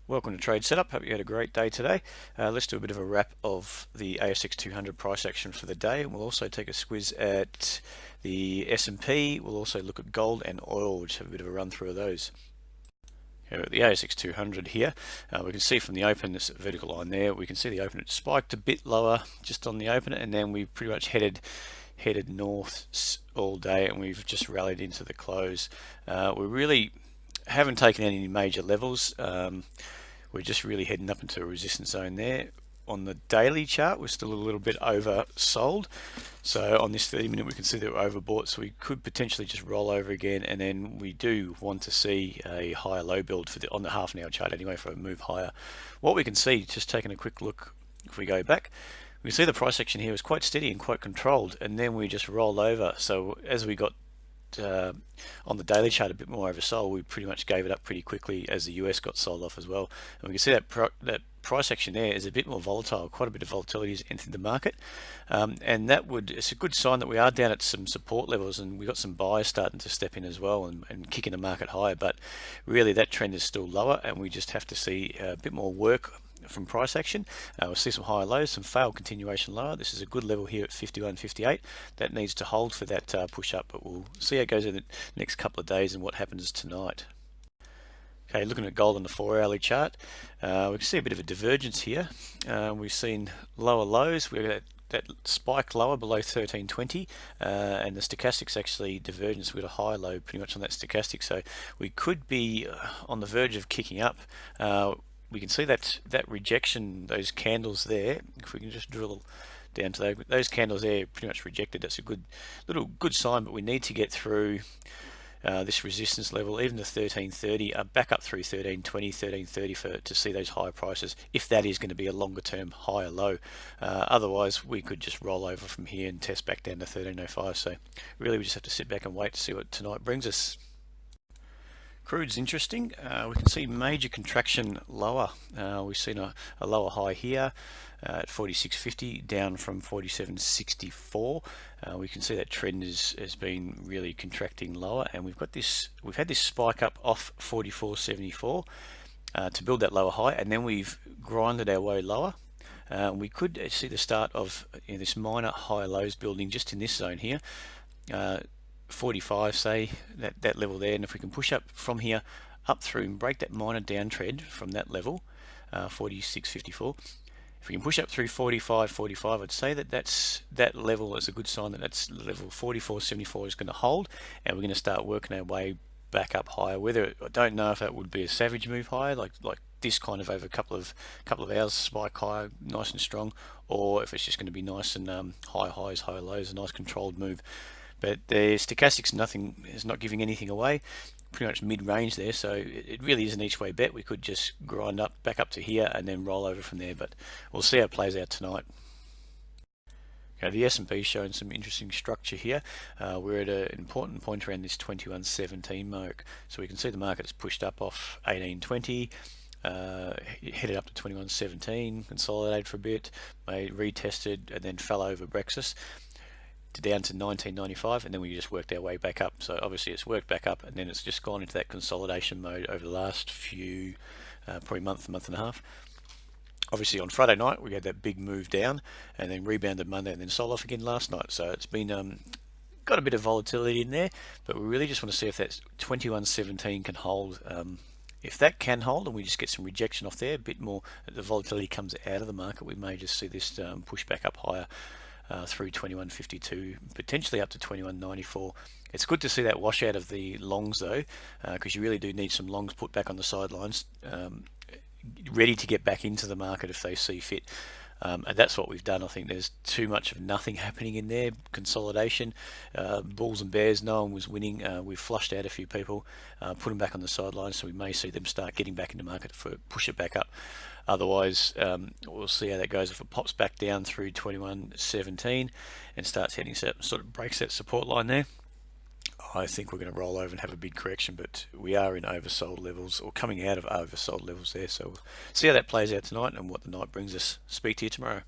Welcome to TradeSetup. Hope you had a great day today. Let's do a bit of a wrap of the ASX200 price action for the day, and we'll also take a squiz at the S&P. We'll also look at gold and oil. We'll just have a bit of a run through of those. At the ASX200 here, we can see from the open, this vertical line there, we can see the open, it spiked a bit lower just on the open, and then we pretty much headed north all day, and we've just rallied into the close. We really haven't taken any major levels. We're just really heading up into a resistance zone there. On the daily chart, we're still a little bit oversold. So on this 30-minute, we can see that we're overbought, so we could potentially just roll over again, and then we do want to see a higher low build for on the half-an-hour chart anyway for a move higher. What we can see, just taking a quick look, if we go back, we see the price action here was quite steady and quite controlled, and then we just rolled over. So as we got on the daily chart a bit more oversold, we pretty much gave it up pretty quickly as the US got sold off as well. And we can see that price action there is a bit more volatile. Quite a bit of volatility has entered the market, and it's a good sign that we are down at some support levels, and we've got some buyers starting to step in as well and kicking the market higher. But really that trend is still lower, and we just have to see a bit more work from price action. We'll see some higher lows, some failed continuation lower. This is a good level here at 51.58. That needs to hold for that push up, but we'll see how it goes in the next couple of days and what happens tonight. Okay, looking at gold on the 4-hourly chart, we can see a bit of a divergence here. We've seen lower lows. We've got that spike lower below 1320, and the stochastics actually divergence. We've got a high low pretty much on that stochastic, so we could be on the verge of kicking up. We can see that rejection, those candles there. If we can just drill down to those candles there, pretty much rejected. That's a good sign, but we need to get through this resistance level, even the 1330, back up through 1320, 1330 to see those higher prices, if that is going to be a longer term higher low. Otherwise, we could just roll over from here and test back down to 1305. So really, we just have to sit back and wait to see what tonight brings us. Crude's interesting. We can see major contraction lower. We've seen a lower high here at 46.50, down from 47.64. We can see that trend has been really contracting lower, and we've had this spike up off 44.74 to build that lower high, and then we've grinded our way lower. We could see the start of this minor high lows building just in this zone here. 45, say, that level there, and if we can push up from here up through and break that minor downtrend from that level, 46.54, if we can push up through 45, I'd say that level is a good sign that that's level 44.74 is going to hold, and we're going to start working our way back up higher. Whether, I don't know if that would be a savage move higher, like this kind of over a couple of hours spike higher, nice and strong, or if it's just going to be nice and high highs, high lows, a nice controlled move. But the stochastics is not giving anything away, pretty much mid-range there, so it really is an each way bet. We could just grind up back up to here and then roll over from there, but we'll see how it plays out tonight. Okay, the S&P is showing some interesting structure here. We're at an important point around this 2117 mark, so we can see the market's pushed up off 1820, headed up to 2117, consolidated for a bit, retested, and then fell over Brexit down to 1995, and then we just worked our way back up. So obviously it's worked back up, and then it's just gone into that consolidation mode over the last few probably month and a half. Obviously on Friday night we had that big move down, and then rebounded Monday, and then sold off again last night. So it's been got a bit of volatility in there, but we really just want to see if that 2117 can hold. If that can hold and we just get some rejection off there, a bit more, the volatility comes out of the market, we may just see this push back up higher through 21.52, potentially up to 21.94. It's good to see that wash out of the longs though, because you really do need some longs put back on the sidelines, ready to get back into the market if they see fit. And that's what we've done. I think there's too much of nothing happening in there. Consolidation, bulls and bears, no one was winning. We've flushed out a few people, put them back on the sidelines, so we may see them start getting back into the market for push it back up. Otherwise, we'll see how that goes. If it pops back down through 21.17 and starts heading, sort of breaks that support line there, I think we're going to roll over and have a big correction, but we are in oversold levels, or coming out of oversold levels there. So we'll see how that plays out tonight and what the night brings us. Speak to you tomorrow.